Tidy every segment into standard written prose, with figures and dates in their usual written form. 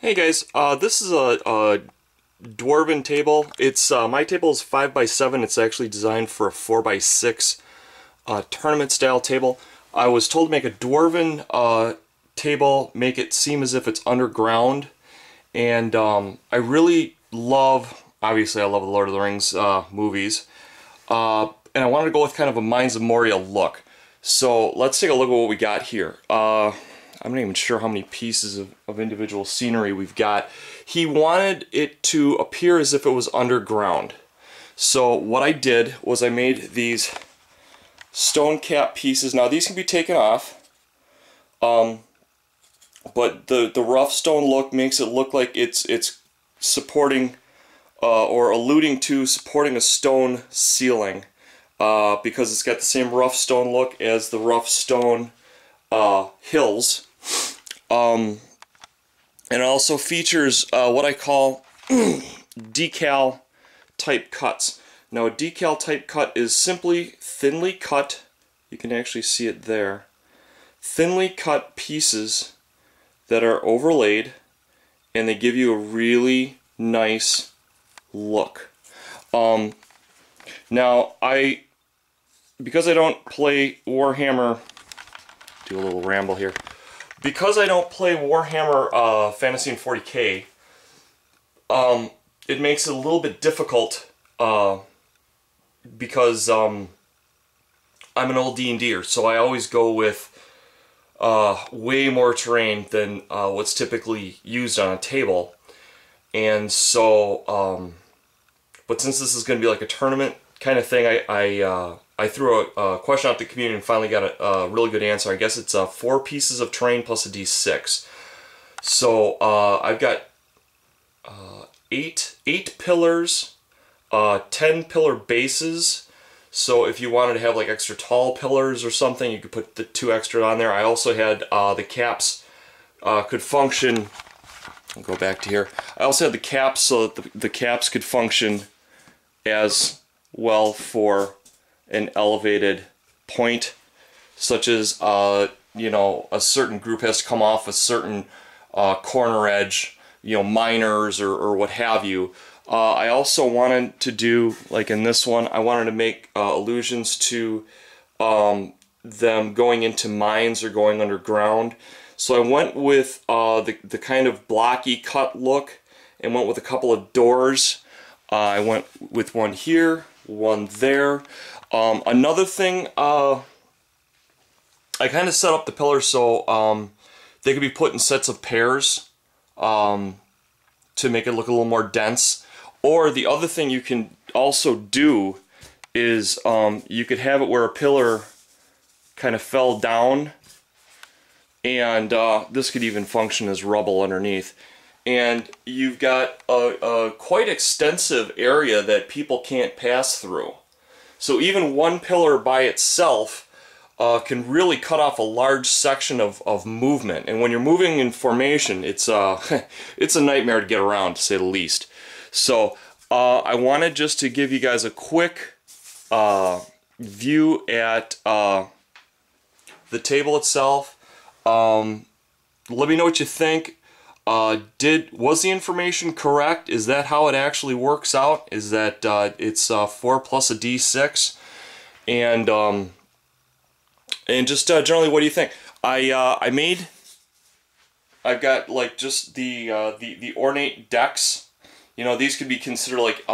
Hey guys, this is a Dwarven table. It's my table is 5x7. It's actually designed for a 4x6 tournament style table. I was told to make a Dwarven table, make it seem as if it's underground, and I really love, obviously I love the Lord of the Rings movies, and I wanted to go with kind of a Mines of Moria look. So let's take a look at what we got here. I'm not even sure how many pieces of individual scenery we've got. He wanted it to appear as if it was underground. So what I did was I made these stone cap pieces. Now these can be taken off, but the rough stone look makes it look like it's supporting or alluding to supporting a stone ceiling, because it's got the same rough stone look as the rough stone hills. And it also features what I call decal type cuts. Now a decal type cut is simply thinly cut, you can actually see it there, thinly cut pieces that are overlaid, and they give you a really nice look. Now because I don't play Warhammer, do a little ramble here. Because I don't play Warhammer Fantasy and 40K, it makes it a little bit difficult because I'm an old D&Der, so I always go with way more terrain than what's typically used on a table. And so, but since this is going to be like a tournament kind of thing, I threw a question out to the community and finally got a really good answer. I guess it's 4 pieces of terrain plus a d6. So I've got 8 pillars, 10 pillar bases. So if you wanted to have like extra tall pillars or something, you could put the 2 extra on there. I also had the caps could function. I'll go back to here. I also had the caps so that the caps could function as well for an elevated point, such as you know, a certain group has to come off a certain corner edge, you know, miners or what have you. I also wanted to do, like in this one, I wanted to make allusions to them going into mines or going underground. So I went with the kind of blocky cut look and went with a couple of doors. I went with one here, one there. Another thing, I kind of set up the pillars so they could be put in sets of pairs to make it look a little more dense. Or the other thing you can also do is you could have it where a pillar kind of fell down, and this could even function as rubble underneath. And you've got a quite extensive area that people can't pass through. So even one pillar by itself can really cut off a large section of movement. And when you're moving in formation, it's it's a nightmare to get around, to say the least. So I wanted just to give you guys a quick view at the table itself. Let me know what you think. Was the information correct? Is that how it actually works out? Is that it's 4 plus a d6? And just generally, what do you think? I've got like just the ornate decks. You know, these could be considered like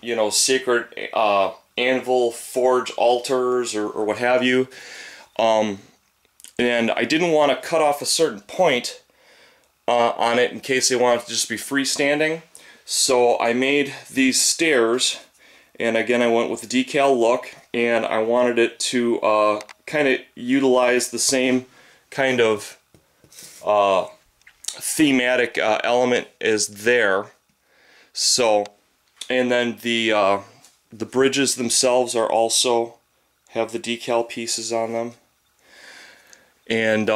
you know, sacred anvil forge altars or what have you. And I didn't want to cut off a certain point on it in case they wanted to just be freestanding. So I made these stairs, and again I went with the decal look, and I wanted it to kind of utilize the same kind of thematic element as there. So, and then the bridges themselves are also have the decal pieces on them, and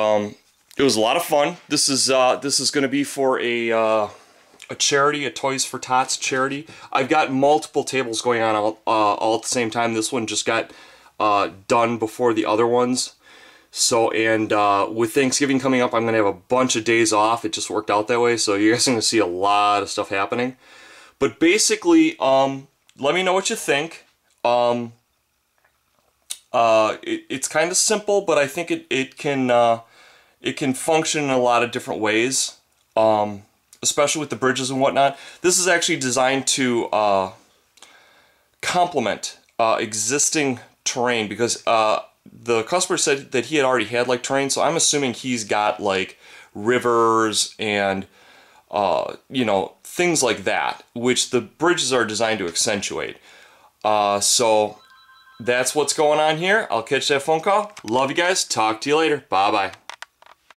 it was a lot of fun. This is going to be for a charity, a Toys for Tots charity. I've got multiple tables going on all at the same time. This one just got done before the other ones. So, and with Thanksgiving coming up, I'm going to have a bunch of days off. It just worked out that way, so you guys are going to see a lot of stuff happening. But basically, let me know what you think. It's kind of simple, but I think it can function in a lot of different ways, especially with the bridges and whatnot. This is actually designed to complement existing terrain, because the customer said that he had already had like terrain, so I'm assuming he's got like rivers and you know, things like that, which the bridges are designed to accentuate. So that's what's going on here. I'll catch that phone call. Love you guys. Talk to you later. Bye bye.